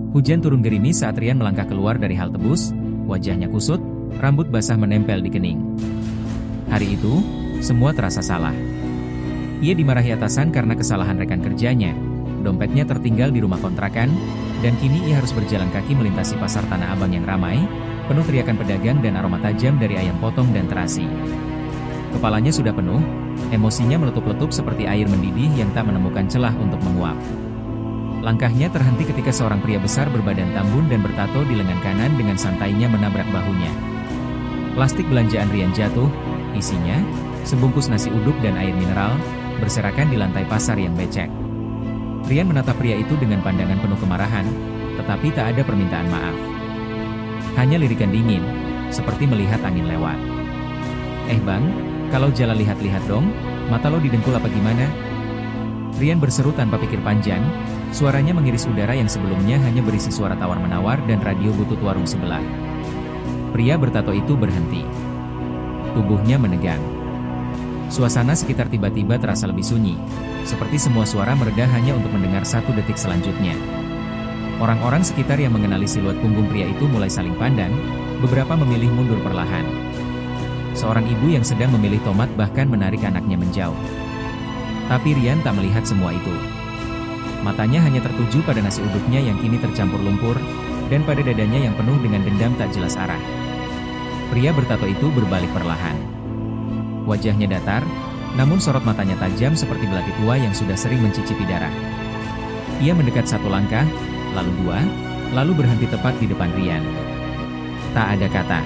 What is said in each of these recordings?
Hujan turun gerimis saat Rian melangkah keluar dari halte bus, wajahnya kusut, rambut basah menempel di kening. Hari itu, semua terasa salah. Ia dimarahi atasan karena kesalahan rekan kerjanya, dompetnya tertinggal di rumah kontrakan, dan kini ia harus berjalan kaki melintasi pasar Tanah Abang yang ramai, penuh teriakan pedagang dan aroma tajam dari ayam potong dan terasi. Kepalanya sudah penuh, emosinya meletup-letup seperti air mendidih yang tak menemukan celah untuk menguap. Langkahnya terhenti ketika seorang pria besar berbadan tambun dan bertato di lengan kanan dengan santainya menabrak bahunya. Plastik belanjaan Rian jatuh, isinya, sebungkus nasi uduk dan air mineral, berserakan di lantai pasar yang becek. Rian menatap pria itu dengan pandangan penuh kemarahan, tetapi tak ada permintaan maaf. Hanya lirikan dingin, seperti melihat angin lewat. Bang, kalau jalan lihat-lihat dong, mata lo didengkul apa gimana? Rian berseru tanpa pikir panjang, suaranya mengiris udara yang sebelumnya hanya berisi suara tawar-menawar dan radio butut warung sebelah. Pria bertato itu berhenti. Tubuhnya menegang. Suasana sekitar tiba-tiba terasa lebih sunyi, seperti semua suara mereda hanya untuk mendengar satu detik selanjutnya. Orang-orang sekitar yang mengenali siluet punggung pria itu mulai saling pandang, beberapa memilih mundur perlahan. Seorang ibu yang sedang memilih tomat bahkan menarik anaknya menjauh. Tapi Rian tak melihat semua itu. Matanya hanya tertuju pada nasi uduknya yang kini tercampur lumpur, dan pada dadanya yang penuh dengan dendam tak jelas arah. Pria bertato itu berbalik perlahan. Wajahnya datar, namun sorot matanya tajam seperti belati tua yang sudah sering mencicipi darah. Ia mendekat satu langkah, lalu dua, lalu berhenti tepat di depan Rian. Tak ada kata.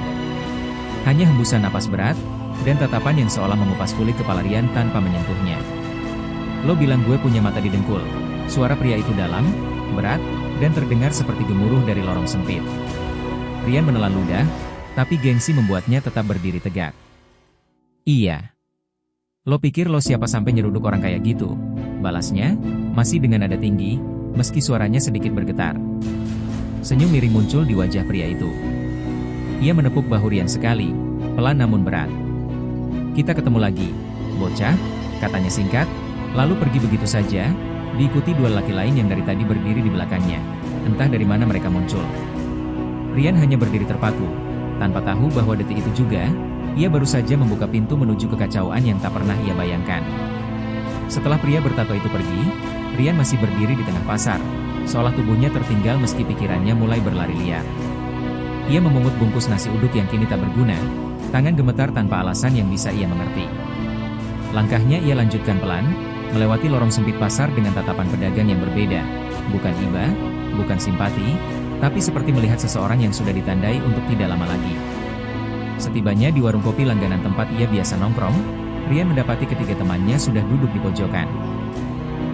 Hanya hembusan napas berat, dan tatapan yang seolah mengupas kulit kepala Rian tanpa menyentuhnya. Lo bilang gue punya mata didengkul. Suara pria itu dalam, berat, dan terdengar seperti gemuruh dari lorong sempit. Rian menelan ludah, tapi gengsi membuatnya tetap berdiri tegak. Iya. Lo pikir lo siapa sampai nyeruduk orang kayak gitu? Balasnya, masih dengan nada tinggi, meski suaranya sedikit bergetar. Senyum miring muncul di wajah pria itu. Ia menepuk bahu Rian sekali, pelan namun berat. Kita ketemu lagi, bocah, katanya singkat, lalu pergi begitu saja, diikuti dua laki lain yang dari tadi berdiri di belakangnya. Entah dari mana mereka muncul. Rian hanya berdiri terpaku, tanpa tahu bahwa detik itu juga, ia baru saja membuka pintu menuju kekacauan yang tak pernah ia bayangkan. Setelah pria bertato itu pergi, Rian masih berdiri di tengah pasar, seolah tubuhnya tertinggal meski pikirannya mulai berlari liar. Ia memungut bungkus nasi uduk yang kini tak berguna, tangan gemetar tanpa alasan yang bisa ia mengerti. Langkahnya ia lanjutkan pelan, melewati lorong sempit pasar dengan tatapan pedagang yang berbeda, bukan iba, bukan simpati, tapi seperti melihat seseorang yang sudah ditandai untuk tidak lama lagi. Setibanya di warung kopi langganan tempat ia biasa nongkrong, Rian mendapati ketiga temannya sudah duduk di pojokan.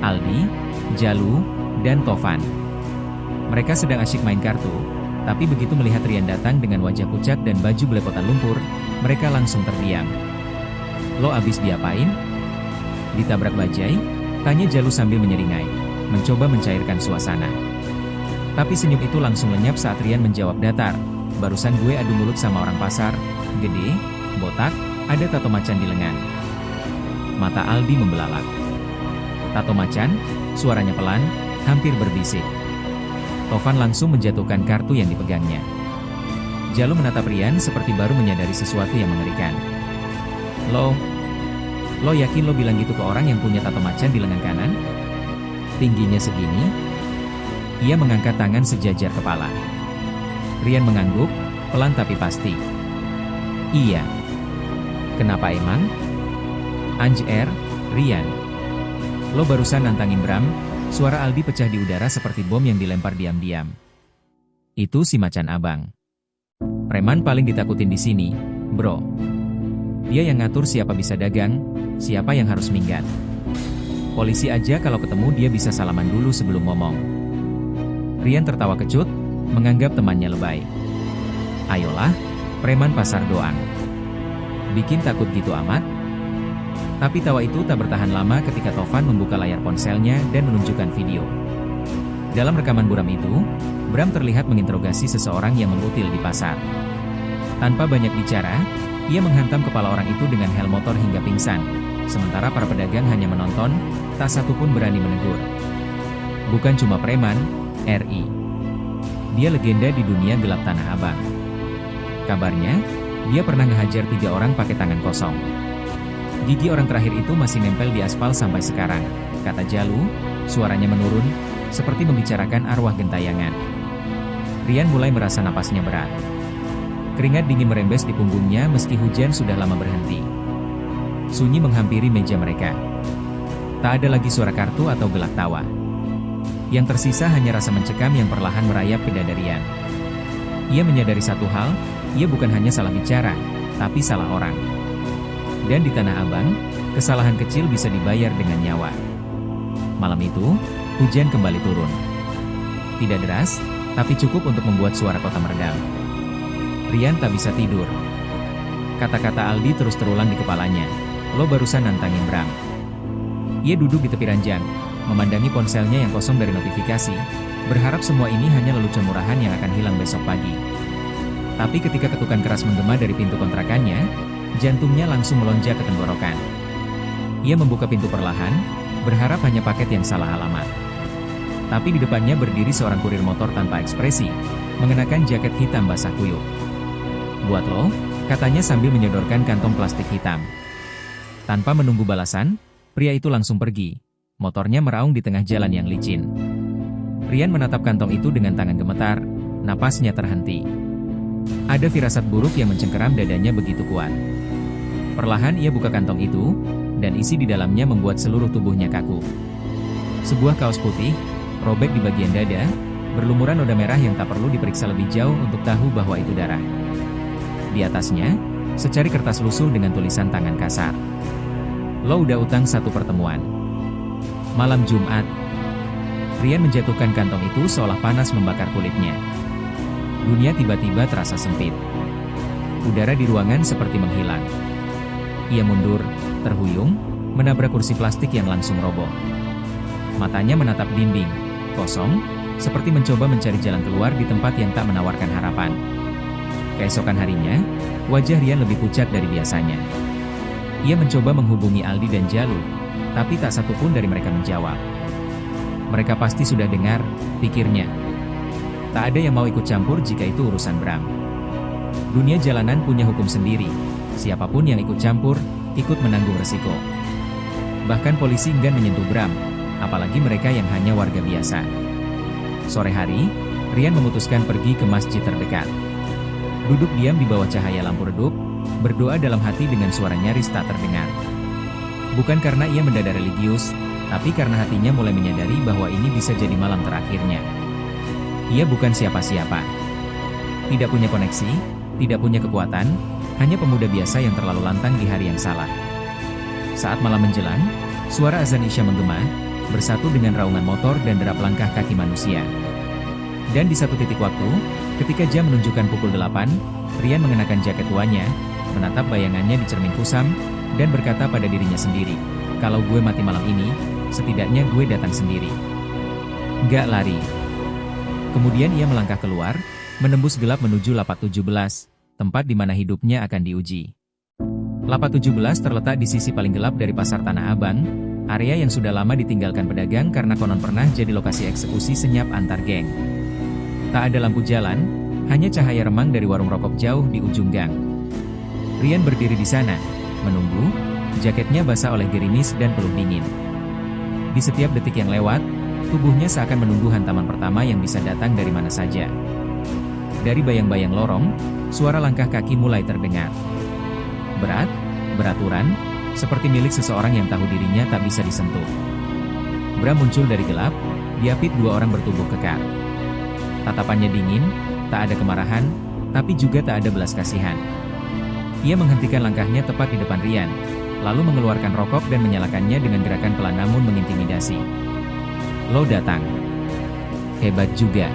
Aldi, Jalu, dan Tovan. Mereka sedang asyik main kartu, tapi begitu melihat Rian datang dengan wajah pucat dan baju belepotan lumpur, mereka langsung terdiam. Lo abis diapain? Ditabrak bajai? Tanya Jalu sambil menyeringai, mencoba mencairkan suasana. Tapi senyum itu langsung lenyap saat Rian menjawab datar, barusan gue adu mulut sama orang pasar, gede, botak, ada tato macan di lengan. Mata Aldi membelalak. Tato macan? Suaranya pelan, hampir berbisik. Tovan langsung menjatuhkan kartu yang dipegangnya. Jalu menatap Rian seperti baru menyadari sesuatu yang mengerikan. Lo yakin lo bilang gitu ke orang yang punya tato macan di lengan kanan? Tingginya segini? Ia mengangkat tangan sejajar kepala. Rian mengangguk, pelan tapi pasti. Iya. Kenapa emang? Anjir, Rian. Lo barusan nantangin Bram. Suara Aldi pecah di udara seperti bom yang dilempar diam-diam. Itu si macan abang. Preman paling ditakutin di sini, bro. Dia yang ngatur siapa bisa dagang, siapa yang harus minggat. Polisi aja kalau ketemu dia bisa salaman dulu sebelum ngomong. Rian tertawa kecut, menganggap temannya lebay. Ayolah, preman pasar doang. Bikin takut gitu amat? Tapi tawa itu tak bertahan lama ketika Tovan membuka layar ponselnya dan menunjukkan video. Dalam rekaman buram itu, Bram terlihat menginterogasi seseorang yang mengutil di pasar. Tanpa banyak bicara, ia menghantam kepala orang itu dengan helm motor hingga pingsan, sementara para pedagang hanya menonton, tak satu pun berani menegur. Bukan cuma preman, RI. Dia legenda di dunia gelap Tanah Abang. Kabarnya, dia pernah ngehajar 3 orang pakai tangan kosong. Gigi orang terakhir itu masih nempel di aspal sampai sekarang, kata Jalu, suaranya menurun, seperti membicarakan arwah gentayangan. Rian mulai merasa napasnya berat. Keringat dingin merembes di punggungnya meski hujan sudah lama berhenti. Sunyi menghampiri meja mereka. Tak ada lagi suara kartu atau gelak tawa. Yang tersisa hanya rasa mencekam yang perlahan merayap ke dada Rian. Ia menyadari satu hal, ia bukan hanya salah bicara, tapi salah orang. Dan di Tanah Abang, kesalahan kecil bisa dibayar dengan nyawa. Malam itu, hujan kembali turun. Tidak deras, tapi cukup untuk membuat suara kota meredam. Rian tak bisa tidur. Kata-kata Aldi terus terulang di kepalanya. Lo barusan nantangin Bram. Ia duduk di tepi ranjang, memandangi ponselnya yang kosong dari notifikasi, berharap semua ini hanya lelucon murahan yang akan hilang besok pagi. Tapi ketika ketukan keras menggema dari pintu kontrakannya, jantungnya langsung melonjak ke tenggorokan. Ia membuka pintu perlahan, berharap hanya paket yang salah alamat. Tapi di depannya berdiri seorang kurir motor tanpa ekspresi, mengenakan jaket hitam basah kuyup. Buat lo, katanya sambil menyodorkan kantong plastik hitam. Tanpa menunggu balasan, pria itu langsung pergi. Motornya meraung di tengah jalan yang licin. Rian menatap kantong itu dengan tangan gemetar, napasnya terhenti. Ada firasat buruk yang mencengkeram dadanya begitu kuat. Perlahan ia buka kantong itu, dan isi di dalamnya membuat seluruh tubuhnya kaku. Sebuah kaos putih, robek di bagian dada, berlumuran noda merah yang tak perlu diperiksa lebih jauh untuk tahu bahwa itu darah. Di atasnya, secari kertas lusuh dengan tulisan tangan kasar. Lo udah utang 1 pertemuan. Malam Jumat. Rian menjatuhkan kantong itu seolah panas membakar kulitnya. Dunia tiba-tiba terasa sempit. Udara di ruangan seperti menghilang. Ia mundur, terhuyung, menabrak kursi plastik yang langsung roboh. Matanya menatap dinding, kosong, seperti mencoba mencari jalan keluar di tempat yang tak menawarkan harapan. Keesokan harinya, wajah Rian lebih pucat dari biasanya. Ia mencoba menghubungi Aldi dan Jalu, tapi tak satu pun dari mereka menjawab. Mereka pasti sudah dengar, pikirnya. Tak ada yang mau ikut campur jika itu urusan Bram. Dunia jalanan punya hukum sendiri. Siapapun yang ikut campur, ikut menanggung resiko. Bahkan polisi enggan menyentuh Bram, apalagi mereka yang hanya warga biasa. Sore hari, Rian memutuskan pergi ke masjid terdekat. Duduk diam di bawah cahaya lampu redup, berdoa dalam hati dengan suara nyaris tak terdengar. Bukan karena ia mendadak religius, tapi karena hatinya mulai menyadari bahwa ini bisa jadi malam terakhirnya. Ia bukan siapa-siapa. Tidak punya koneksi, tidak punya kekuatan, hanya pemuda biasa yang terlalu lantang di hari yang salah. Saat malam menjelang, suara azan Isya menggema, bersatu dengan raungan motor dan derap langkah kaki manusia. Dan di satu titik waktu, ketika jam menunjukkan pukul 8, Rian mengenakan jaket tuanya, menatap bayangannya di cermin kusam, dan berkata pada dirinya sendiri, kalau gue mati malam ini, setidaknya gue datang sendiri. Gak lari. Kemudian ia melangkah keluar, menembus gelap menuju lapak 17, tempat di mana hidupnya akan diuji. Lapak 17 terletak di sisi paling gelap dari pasar Tanah Abang, area yang sudah lama ditinggalkan pedagang karena konon pernah jadi lokasi eksekusi senyap antar geng. Tak ada lampu jalan, hanya cahaya remang dari warung rokok jauh di ujung gang. Rian berdiri di sana, menunggu, jaketnya basah oleh gerimis dan peluh dingin. Di setiap detik yang lewat, tubuhnya seakan menunggu hantaman pertama yang bisa datang dari mana saja. Dari bayang-bayang lorong, suara langkah kaki mulai terdengar. Berat, beraturan, seperti milik seseorang yang tahu dirinya tak bisa disentuh. Bram muncul dari gelap, diapit 2 orang bertubuh kekar. Tatapannya dingin, tak ada kemarahan, tapi juga tak ada belas kasihan. Ia menghentikan langkahnya tepat di depan Rian, lalu mengeluarkan rokok dan menyalakannya dengan gerakan pelan namun mengintimidasi. Lo datang. Hebat juga.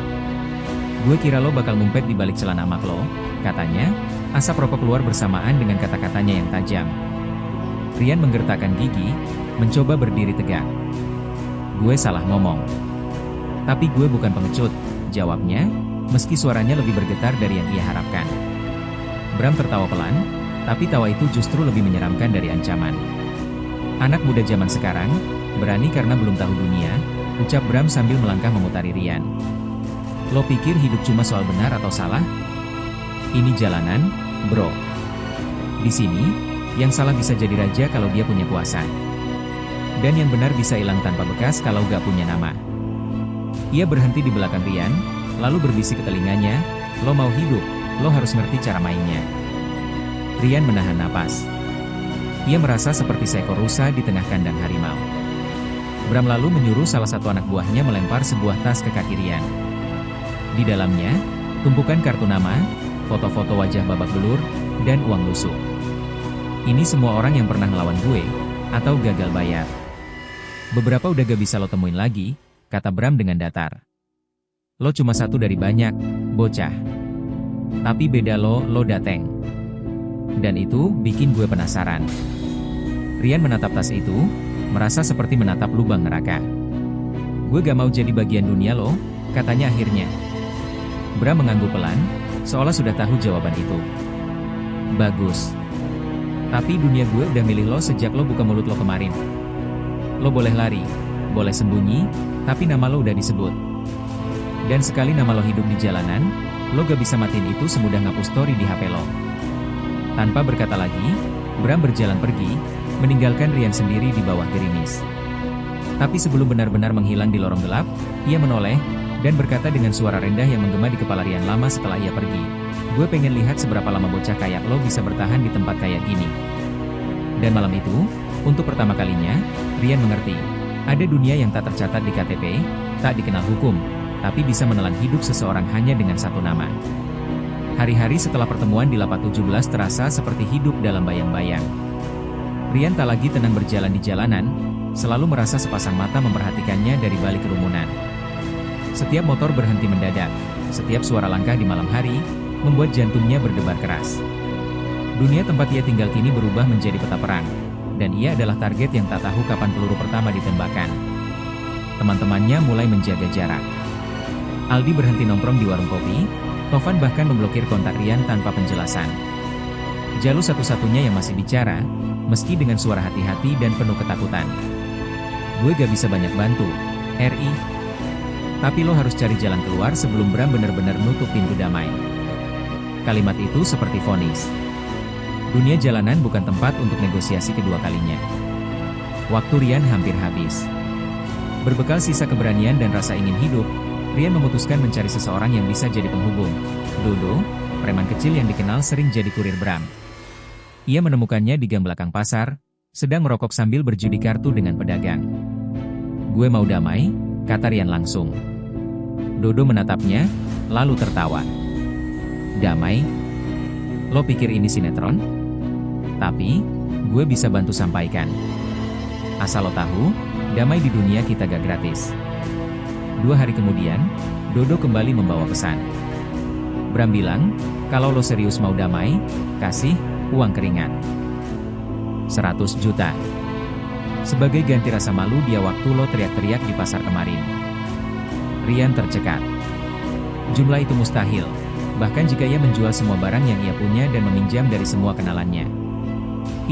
Gue kira lo bakal ngumpet di balik celana mak lo, katanya, asap rokok keluar bersamaan dengan kata-katanya yang tajam. Rian menggertakkan gigi, mencoba berdiri tegak. Gue salah ngomong. Tapi gue bukan pengecut, jawabnya, meski suaranya lebih bergetar dari yang ia harapkan. Bram tertawa pelan, tapi tawa itu justru lebih menyeramkan dari ancaman. Anak muda zaman sekarang, berani karena belum tahu dunia, ucap Bram sambil melangkah memutari Rian. Lo pikir hidup cuma soal benar atau salah? Ini jalanan, bro. Di sini, yang salah bisa jadi raja kalau dia punya kuasa. Dan yang benar bisa hilang tanpa bekas kalau gak punya nama. Ia berhenti di belakang Rian, lalu berbisik ke telinganya, lo mau hidup, lo harus ngerti cara mainnya. Rian menahan napas. Ia merasa seperti seekor rusa di tengah kandang harimau. Bram lalu menyuruh salah satu anak buahnya melempar sebuah tas ke kaki Rian. Di dalamnya, tumpukan kartu nama, foto-foto wajah babak belur, dan uang lusuh. Ini semua orang yang pernah ngelawan gue, atau gagal bayar. Beberapa udah gak bisa lo temuin lagi, kata Bram dengan datar. Lo cuma satu dari banyak, bocah. Tapi beda lo dateng. Dan itu bikin gue penasaran. Rian menatap tas itu, merasa seperti menatap lubang neraka. Gue gak mau jadi bagian dunia lo, katanya akhirnya. Bram mengangguk pelan, seolah sudah tahu jawaban itu. Bagus. Tapi dunia gue udah milih lo sejak lo buka mulut lo kemarin. Lo boleh lari, boleh sembunyi, tapi nama lo udah disebut. Dan sekali nama lo hidup di jalanan, lo gak bisa matiin itu semudah ngapus story di HP lo. Tanpa berkata lagi, Bram berjalan pergi, meninggalkan Rian sendiri di bawah gerimis. Tapi sebelum benar-benar menghilang di lorong gelap, ia menoleh, dan berkata dengan suara rendah yang menggema di kepala Rian lama setelah ia pergi. Gue pengen lihat seberapa lama bocah kayak lo bisa bertahan di tempat kayak gini. Dan malam itu, untuk pertama kalinya, Rian mengerti. Ada dunia yang tak tercatat di KTP, tak dikenal hukum, tapi bisa menelan hidup seseorang hanya dengan satu nama. Hari-hari setelah pertemuan di Lapak 17 terasa seperti hidup dalam bayang-bayang. Rian tak lagi tenang berjalan di jalanan, selalu merasa sepasang mata memperhatikannya dari balik kerumunan. Setiap motor berhenti mendadak, setiap suara langkah di malam hari, membuat jantungnya berdebar keras. Dunia tempat ia tinggal kini berubah menjadi peta perang, dan ia adalah target yang tak tahu kapan peluru pertama ditembakkan. Teman-temannya mulai menjaga jarak. Aldi berhenti nongkrong di warung kopi, Tovan bahkan memblokir kontak Rian tanpa penjelasan. Jalu satu-satunya yang masih bicara, meski dengan suara hati-hati dan penuh ketakutan. Gue gak bisa banyak bantu, RI. Tapi lo harus cari jalan keluar sebelum Bram benar-benar nutup pintu damai. Kalimat itu seperti vonis. Dunia jalanan bukan tempat untuk negosiasi kedua kalinya. Waktu Rian hampir habis. Berbekal sisa keberanian dan rasa ingin hidup, Rian memutuskan mencari seseorang yang bisa jadi penghubung. Dodo, preman kecil yang dikenal sering jadi kurir Bram. Ia menemukannya di gang belakang pasar, sedang merokok sambil berjudi kartu dengan pedagang. Gue mau damai, kata Rian langsung. Dodo menatapnya, lalu tertawa. Damai? Lo pikir ini sinetron? Tapi, gue bisa bantu sampaikan. Asal lo tahu, damai di dunia kita gak gratis. 2 hari kemudian, Dodo kembali membawa pesan. Bram bilang, kalau lo serius mau damai, kasih uang keringat. 100 juta. Sebagai ganti rasa malu dia waktu lo teriak-teriak di pasar kemarin. Rian tercekat. Jumlah itu mustahil, bahkan jika ia menjual semua barang yang ia punya dan meminjam dari semua kenalannya.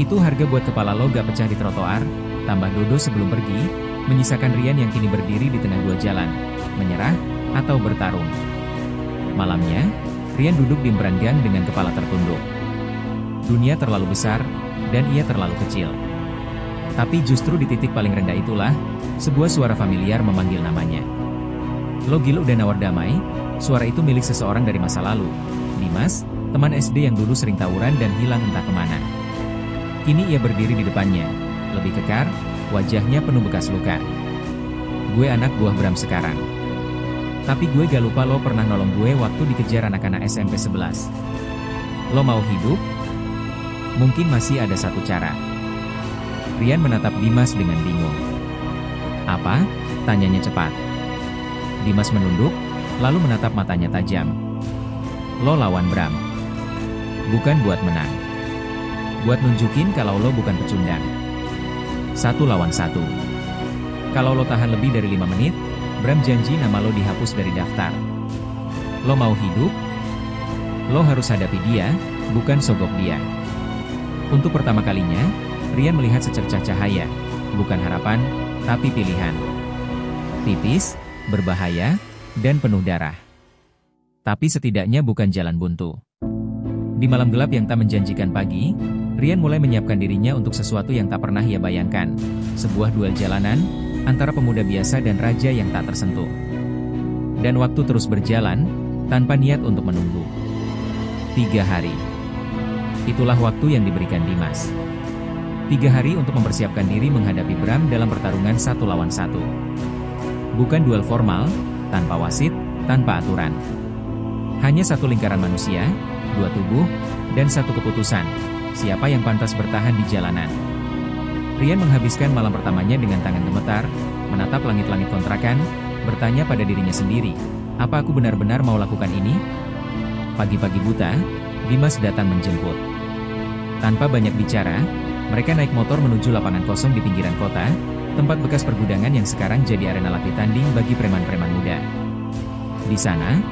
Itu harga buat kepala lo gak pecah di trotoar, tambah Dodo sebelum pergi, menyisakan Rian yang kini berdiri di tengah 2 jalan, menyerah, atau bertarung. Malamnya, Rian duduk di emperan gang dengan kepala tertunduk. Dunia terlalu besar, dan ia terlalu kecil. Tapi justru di titik paling rendah itulah, sebuah suara familiar memanggil namanya. Lo gila udah nawar damai? Suara itu milik seseorang dari masa lalu. Dimas, teman SD yang dulu sering tawuran dan hilang entah kemana. Kini ia berdiri di depannya, lebih kekar, wajahnya penuh bekas luka. Gue anak buah Bram sekarang. Tapi gue gak lupa lo pernah nolong gue waktu dikejar anak-anak SMP 11. Lo mau hidup? Mungkin masih ada satu cara. Rian menatap Dimas dengan bingung. Apa? Tanyanya cepat. Dimas menunduk, lalu menatap matanya tajam. Lo lawan Bram. Bukan buat menang. Buat nunjukin kalau lo bukan pecundang. 1 lawan 1. Kalau lo tahan lebih dari 5 menit, Bram janji nama lo dihapus dari daftar. Lo mau hidup? Lo harus hadapi dia, bukan sogok dia. Untuk pertama kalinya, Rian melihat secercah cahaya, bukan harapan, tapi pilihan. Tipis, berbahaya, dan penuh darah. Tapi setidaknya bukan jalan buntu. Di malam gelap yang tak menjanjikan pagi, Rian mulai menyiapkan dirinya untuk sesuatu yang tak pernah ia bayangkan. Sebuah duel jalanan, antara pemuda biasa dan raja yang tak tersentuh. Dan waktu terus berjalan, tanpa niat untuk menunggu. 3 hari. Itulah waktu yang diberikan Dimas. 3 hari untuk mempersiapkan diri menghadapi Bram dalam pertarungan 1 lawan 1. Bukan duel formal, tanpa wasit, tanpa aturan. Hanya satu lingkaran manusia, 2 tubuh, dan 1 keputusan, siapa yang pantas bertahan di jalanan. Rian menghabiskan malam pertamanya dengan tangan gemetar, menatap langit-langit kontrakan, bertanya pada dirinya sendiri, apa aku benar-benar mau lakukan ini? Pagi-pagi buta, Dimas datang menjemput. Tanpa banyak bicara, mereka naik motor menuju lapangan kosong di pinggiran kota, tempat bekas pergudangan yang sekarang jadi arena latih tanding bagi preman-preman muda. Di sana,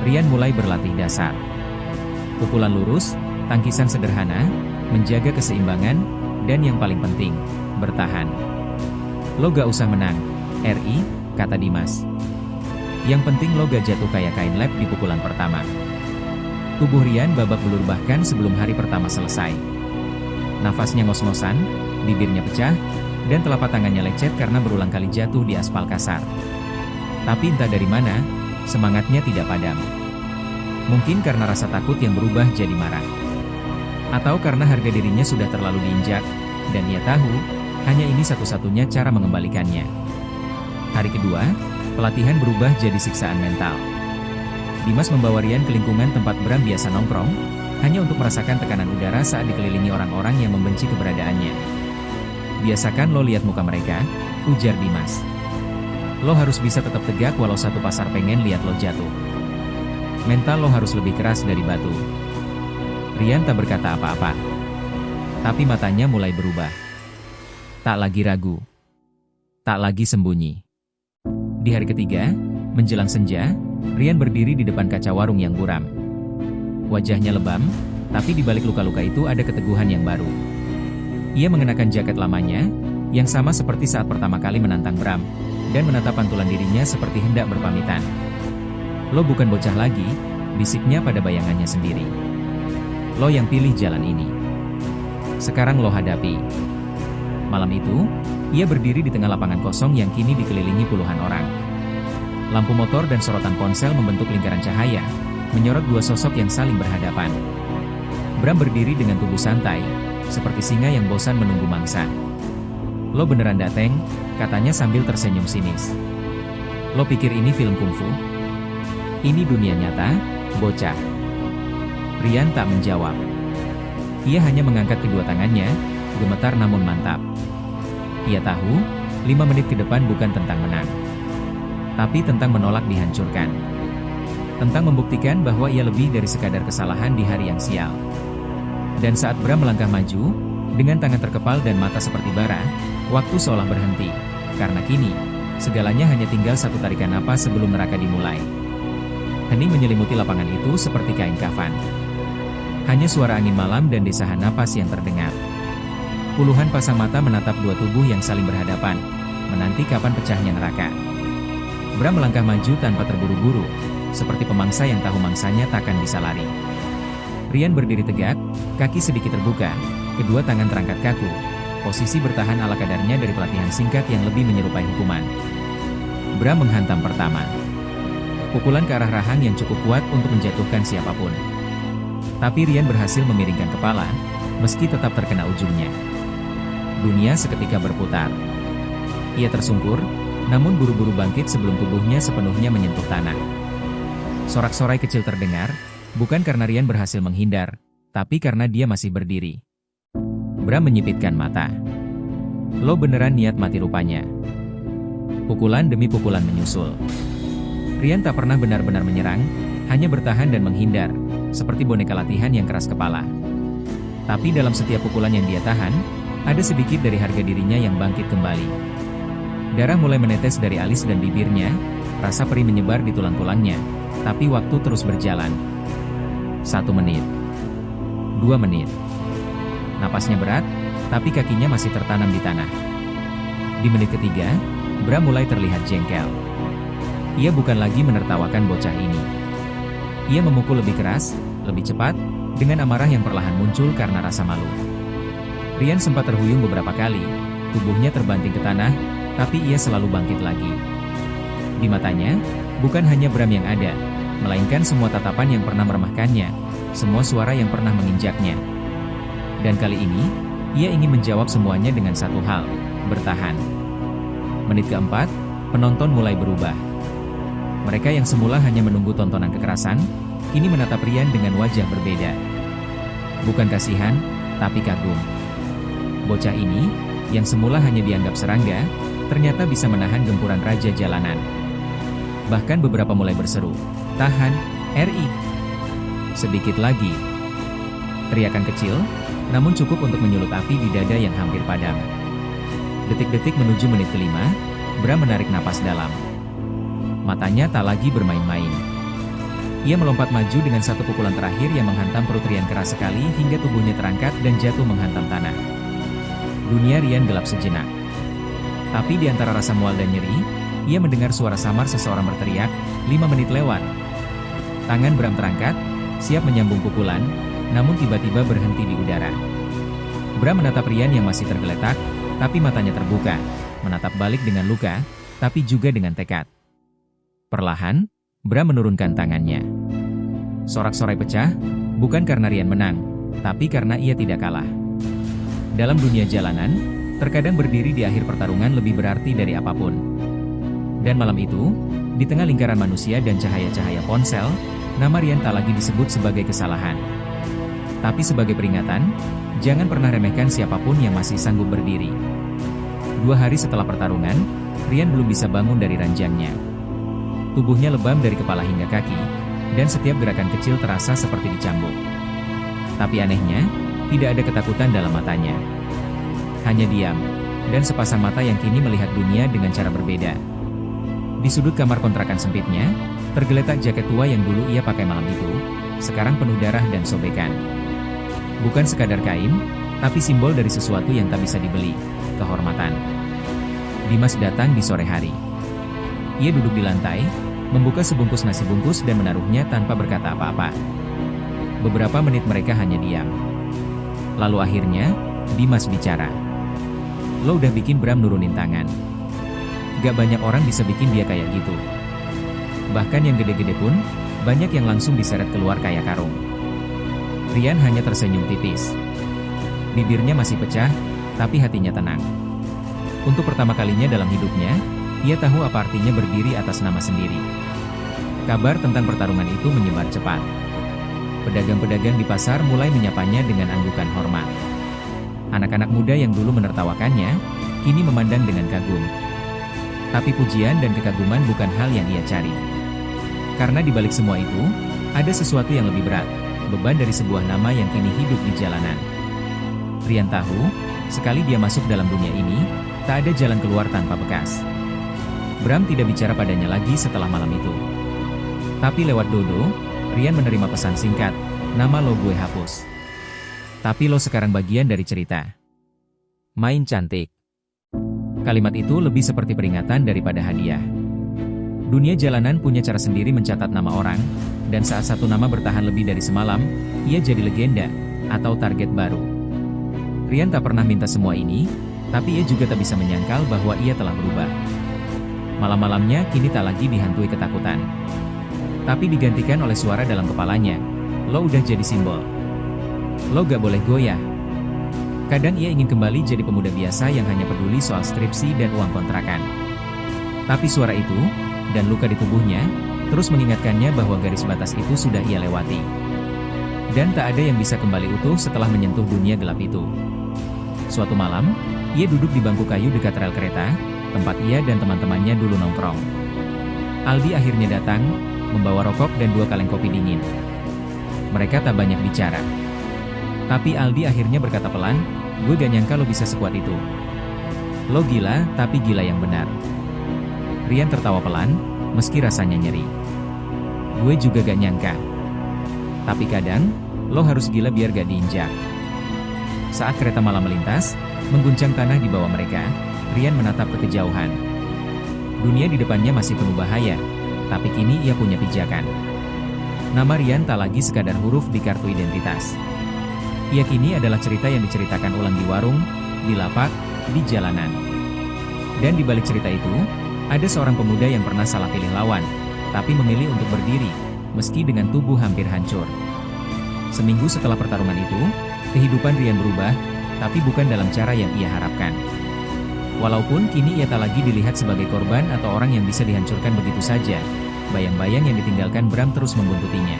Rian mulai berlatih dasar. Pukulan lurus, tangkisan sederhana, menjaga keseimbangan, dan yang paling penting, bertahan. Lo gak usah menang, RI, kata Dimas. Yang penting lo gak jatuh kayak kain lap di pukulan pertama. Tubuh Rian babak belur bahkan sebelum hari pertama selesai. Nafasnya ngos-ngosan, bibirnya pecah, dan telapak tangannya lecet karena berulang kali jatuh di aspal kasar. Tapi entah dari mana, semangatnya tidak padam. Mungkin karena rasa takut yang berubah jadi marah. Atau karena harga dirinya sudah terlalu diinjak, dan ia tahu, hanya ini satu-satunya cara mengembalikannya. Hari kedua, pelatihan berubah jadi siksaan mental. Dimas membawa Rian ke lingkungan tempat Bram biasa nongkrong, hanya untuk merasakan tekanan udara saat dikelilingi orang-orang yang membenci keberadaannya. Biasakan lo lihat muka mereka, ujar Dimas. Lo harus bisa tetap tegak walau satu pasar pengen lihat lo jatuh. Mental lo harus lebih keras dari batu. Rian tak berkata apa-apa. Tapi matanya mulai berubah. Tak lagi ragu. Tak lagi sembunyi. Di hari ketiga, menjelang senja, Rian berdiri di depan kaca warung yang buram. Wajahnya lebam, tapi di balik luka-luka itu ada keteguhan yang baru. Ia mengenakan jaket lamanya, yang sama seperti saat pertama kali menantang Bram, dan menatap pantulan dirinya seperti hendak berpamitan. Lo bukan bocah lagi, bisiknya pada bayangannya sendiri. Lo yang pilih jalan ini. Sekarang lo hadapi. Malam itu, ia berdiri di tengah lapangan kosong yang kini dikelilingi puluhan orang. Lampu motor dan sorotan ponsel membentuk lingkaran cahaya, menyorot 2 sosok yang saling berhadapan. Bram berdiri dengan tubuh santai, seperti singa yang bosan menunggu mangsa. Lo beneran dateng, katanya sambil tersenyum sinis. Lo pikir ini film kungfu? Ini dunia nyata, bocah. Rian tak menjawab. Ia hanya mengangkat kedua tangannya, gemetar namun mantap. Ia tahu, 5 menit ke depan bukan tentang menang, tapi tentang menolak dihancurkan. Tentang membuktikan bahwa ia lebih dari sekadar kesalahan di hari yang sial. Dan saat Bram melangkah maju, dengan tangan terkepal dan mata seperti bara, waktu seolah berhenti. Karena kini, segalanya hanya tinggal satu tarikan napas sebelum neraka dimulai. Hening menyelimuti lapangan itu seperti kain kafan. Hanya suara angin malam dan desahan napas yang terdengar. Puluhan pasang mata menatap 2 tubuh yang saling berhadapan, menanti kapan pecahnya neraka. Bram melangkah maju tanpa terburu-buru, seperti pemangsa yang tahu mangsanya takkan bisa lari. Rian berdiri tegak, kaki sedikit terbuka, kedua tangan terangkat kaku, posisi bertahan ala kadarnya dari pelatihan singkat yang lebih menyerupai hukuman. Bram menghantam pertama. Pukulan ke arah rahang yang cukup kuat untuk menjatuhkan siapapun. Tapi Rian berhasil memiringkan kepala, meski tetap terkena ujungnya. Dunia seketika berputar. Ia tersungkur, namun buru-buru bangkit sebelum tubuhnya sepenuhnya menyentuh tanah. Sorak-sorai kecil terdengar, bukan karena Rian berhasil menghindar, tapi karena dia masih berdiri. Bram menyipitkan mata. Lo beneran niat mati rupanya. Pukulan demi pukulan menyusul. Rian tak pernah benar-benar menyerang, hanya bertahan dan menghindar, seperti boneka latihan yang keras kepala. Tapi dalam setiap pukulan yang dia tahan, ada sedikit dari harga dirinya yang bangkit kembali. Darah mulai menetes dari alis dan bibirnya, rasa perih menyebar di tulang-tulangnya, tapi waktu terus berjalan. 1 menit. 2 menit. Napasnya berat, tapi kakinya masih tertanam di tanah. Di menit ketiga, Bram mulai terlihat jengkel. Ia bukan lagi menertawakan bocah ini. Ia memukul lebih keras, lebih cepat, dengan amarah yang perlahan muncul karena rasa malu. Rian sempat terhuyung beberapa kali, tubuhnya terbanting ke tanah, tapi ia selalu bangkit lagi. Di matanya, bukan hanya Bram yang ada, melainkan semua tatapan yang pernah meremehkannya, semua suara yang pernah menginjaknya. Dan kali ini, ia ingin menjawab semuanya dengan satu hal, bertahan. Menit keempat, penonton mulai berubah. Mereka yang semula hanya menunggu tontonan kekerasan, kini menatap Rian dengan wajah berbeda. Bukan kasihan, tapi kagum. Bocah ini, yang semula hanya dianggap serangga, ternyata bisa menahan gempuran raja jalanan. Bahkan beberapa mulai berseru, "Tahan, RI!" Sedikit lagi. Teriakan kecil, namun cukup untuk menyulut api di dada yang hampir padam. Detik-detik menuju menit kelima, Bram menarik napas dalam. Matanya tak lagi bermain-main. Ia melompat maju dengan satu pukulan terakhir yang menghantam perut Rian keras sekali hingga tubuhnya terangkat dan jatuh menghantam tanah. Dunia Rian gelap sejenak. Tapi di antara rasa mual dan nyeri, ia mendengar suara samar seseorang berteriak, 5 menit lewat. Tangan Bram terangkat, siap menyambung pukulan, namun tiba-tiba berhenti di udara. Bram menatap Rian yang masih tergeletak, tapi matanya terbuka, menatap balik dengan luka, tapi juga dengan tekad. Perlahan, Bram menurunkan tangannya. Sorak-sorai pecah, bukan karena Rian menang, tapi karena ia tidak kalah. Dalam dunia jalanan, terkadang berdiri di akhir pertarungan lebih berarti dari apapun. Dan malam itu, di tengah lingkaran manusia dan cahaya-cahaya ponsel, nama Rian tak lagi disebut sebagai kesalahan. Tapi sebagai peringatan, jangan pernah remehkan siapapun yang masih sanggup berdiri. 2 hari setelah pertarungan, Rian belum bisa bangun dari ranjangnya. Tubuhnya lebam dari kepala hingga kaki, dan setiap gerakan kecil terasa seperti dicambuk. Tapi anehnya, tidak ada ketakutan dalam matanya. Hanya diam, dan sepasang mata yang kini melihat dunia dengan cara berbeda. Di sudut kamar kontrakan sempitnya, tergeletak jaket tua yang dulu ia pakai malam itu, sekarang penuh darah dan sobekan. Bukan sekadar kain, tapi simbol dari sesuatu yang tak bisa dibeli, kehormatan. Dimas datang di sore hari. Ia duduk di lantai, membuka sebungkus nasi bungkus dan menaruhnya tanpa berkata apa-apa. Beberapa menit mereka hanya diam. Lalu akhirnya, Dimas bicara. "Lo udah bikin Bram nurunin tangan. Gak banyak orang bisa bikin dia kayak gitu. Bahkan yang gede-gede pun, banyak yang langsung diseret keluar kayak karung." Rian hanya tersenyum tipis. Bibirnya masih pecah, tapi hatinya tenang. Untuk pertama kalinya dalam hidupnya, ia tahu apa artinya berdiri atas nama sendiri. Kabar tentang pertarungan itu menyebar cepat. Pedagang-pedagang di pasar mulai menyapanya dengan anggukan hormat. Anak-anak muda yang dulu menertawakannya, kini memandang dengan kagum. Tapi pujian dan kekaguman bukan hal yang ia cari. Karena di balik semua itu, ada sesuatu yang lebih berat, beban dari sebuah nama yang kini hidup di jalanan. Rian tahu, sekali dia masuk dalam dunia ini, tak ada jalan keluar tanpa bekas. Bram tidak bicara padanya lagi setelah malam itu. Tapi lewat Dodo, Rian menerima pesan singkat, "Nama lo gue hapus. Tapi lo sekarang bagian dari cerita. Main cantik." Kalimat itu lebih seperti peringatan daripada hadiah. Dunia jalanan punya cara sendiri mencatat nama orang, dan saat satu nama bertahan lebih dari semalam, ia jadi legenda, atau target baru. Rian tak pernah minta semua ini, tapi ia juga tak bisa menyangkal bahwa ia telah berubah. Malam-malamnya kini tak lagi dihantui ketakutan, tapi digantikan oleh suara dalam kepalanya, "Lo udah jadi simbol. Lo gak boleh goyah." Kadang ia ingin kembali jadi pemuda biasa yang hanya peduli soal skripsi dan uang kontrakan. Tapi suara itu, dan luka di tubuhnya, terus mengingatkannya bahwa garis batas itu sudah ia lewati. Dan tak ada yang bisa kembali utuh setelah menyentuh dunia gelap itu. Suatu malam, ia duduk di bangku kayu dekat rel kereta, tempat ia dan teman-temannya dulu nongkrong. Aldi akhirnya datang, membawa rokok dan 2 kaleng kopi dingin. Mereka tak banyak bicara. Tapi Aldi akhirnya berkata pelan, "Gue gak nyangka lo bisa sekuat itu. Lo gila, tapi gila yang benar." Rian tertawa pelan, meski rasanya nyeri. "Gue juga gak nyangka. Tapi kadang, lo harus gila biar gak diinjak." Saat kereta malam melintas, mengguncang tanah di bawah mereka, Rian menatap ke kejauhan. Dunia di depannya masih penuh bahaya, tapi kini ia punya pijakan. Nama Rian tak lagi sekadar huruf di kartu identitas. Ia kini adalah cerita yang diceritakan ulang di warung, di lapak, di jalanan. Dan di balik cerita itu, ada seorang pemuda yang pernah salah pilih lawan, tapi memilih untuk berdiri, meski dengan tubuh hampir hancur. Seminggu setelah pertarungan itu, kehidupan Rian berubah, tapi bukan dalam cara yang ia harapkan. Walaupun kini ia tak lagi dilihat sebagai korban atau orang yang bisa dihancurkan begitu saja, bayang-bayang yang ditinggalkan Bram terus membuntutinya.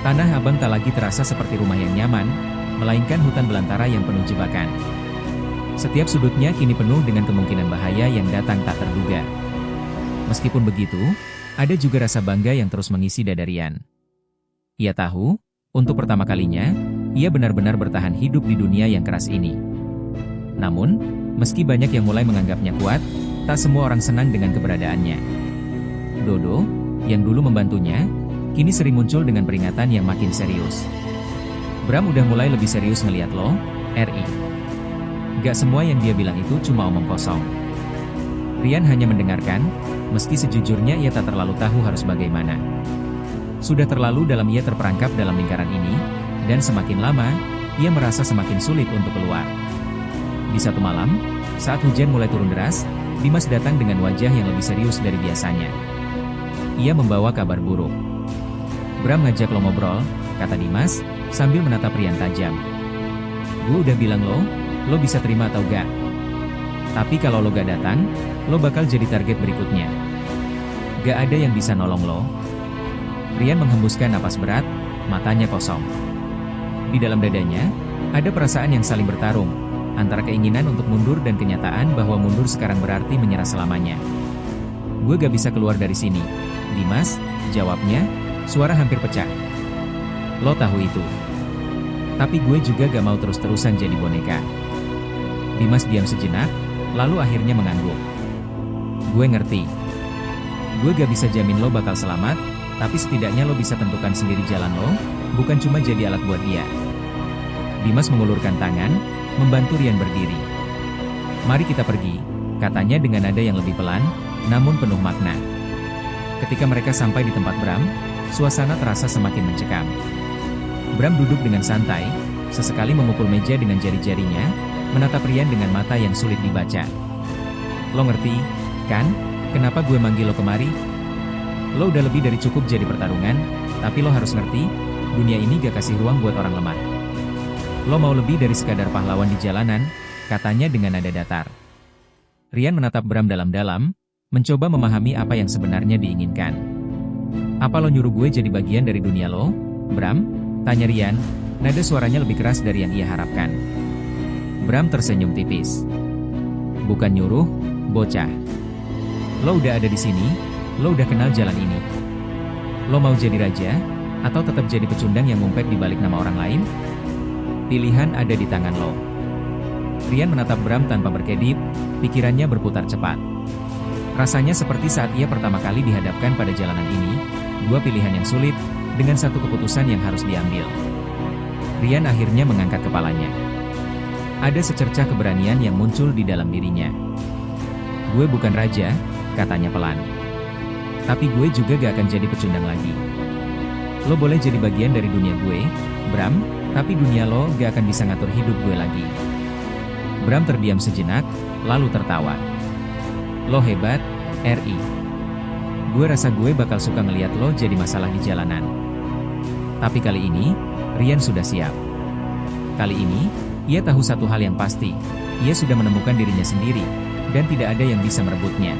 Tanah Abang tak lagi terasa seperti rumah yang nyaman, melainkan hutan belantara yang penuh jebakan. Setiap sudutnya kini penuh dengan kemungkinan bahaya yang datang tak terduga. Meskipun begitu, ada juga rasa bangga yang terus mengisi dada Rian. Ia tahu, untuk pertama kalinya, ia benar-benar bertahan hidup di dunia yang keras ini. Namun, meski banyak yang mulai menganggapnya kuat, tak semua orang senang dengan keberadaannya. Dodo, yang dulu membantunya, kini sering muncul dengan peringatan yang makin serius. Bram udah mulai lebih serius ngeliat lo, RI. Gak semua yang dia bilang itu cuma omong kosong. Rian hanya mendengarkan, meski sejujurnya ia tak terlalu tahu harus bagaimana. Sudah terlalu dalam ia terperangkap dalam lingkaran ini, dan semakin lama, ia merasa semakin sulit untuk keluar. Di satu malam, saat hujan mulai turun deras, Dimas datang dengan wajah yang lebih serius dari biasanya. Ia membawa kabar buruk. Bram ngajak lo ngobrol, kata Dimas, sambil menatap Rian tajam. Gue udah bilang lo bisa terima atau gak? Tapi kalau lo gak datang, lo bakal jadi target berikutnya. Gak ada yang bisa nolong lo. Rian menghembuskan napas berat, matanya kosong. Di dalam dadanya, ada perasaan yang saling bertarung, antara keinginan untuk mundur dan kenyataan bahwa mundur sekarang berarti menyerah selamanya. Gue gak bisa keluar dari sini, Dimas, jawabnya, suara hampir pecah. Lo tahu itu. Tapi gue juga gak mau terus-terusan jadi boneka. Dimas diam sejenak, lalu akhirnya mengangguk. Gue ngerti. Gue gak bisa jamin lo bakal selamat, tapi setidaknya lo bisa tentukan sendiri jalan lo, bukan cuma jadi alat buat dia. Dimas mengulurkan tangan, membantu Rian berdiri. Mari kita pergi, katanya dengan nada yang lebih pelan, namun penuh makna. Ketika mereka sampai di tempat Bram, suasana terasa semakin mencekam. Bram duduk dengan santai, sesekali memukul meja dengan jari-jarinya, menatap Rian dengan mata yang sulit dibaca. Lo ngerti, kan, kenapa gue manggil lo kemari? Lo udah lebih dari cukup jadi pertarungan, tapi lo harus ngerti, dunia ini gak kasih ruang buat orang lemah. Lo mau lebih dari sekadar pahlawan di jalanan, katanya dengan nada datar. Rian menatap Bram dalam-dalam, mencoba memahami apa yang sebenarnya diinginkan. Apa lo nyuruh gue jadi bagian dari dunia lo, Bram? Tanya Rian, nada suaranya lebih keras dari yang ia harapkan. Bram tersenyum tipis. Bukan nyuruh, bocah. Lo udah ada di sini, lo udah kenal jalan ini. Lo mau jadi raja, atau tetap jadi pecundang yang ngumpet di balik nama orang lain? Pilihan ada di tangan lo. Rian menatap Bram tanpa berkedip, pikirannya berputar cepat. Rasanya seperti saat ia pertama kali dihadapkan pada jalanan ini, dua pilihan yang sulit, dengan satu keputusan yang harus diambil. Rian akhirnya mengangkat kepalanya. Ada secercah keberanian yang muncul di dalam dirinya. Gue bukan raja, katanya pelan. Tapi gue juga gak akan jadi pecundang lagi. Lo boleh jadi bagian dari dunia gue, Bram, tapi dunia lo gak akan bisa ngatur hidup gue lagi. Bram terdiam sejenak, lalu tertawa. Lo hebat, RI. Gue rasa gue bakal suka ngeliat lo jadi masalah di jalanan. Tapi kali ini, Rian sudah siap. Kali ini, ia tahu satu hal yang pasti, ia sudah menemukan dirinya sendiri, dan tidak ada yang bisa merebutnya.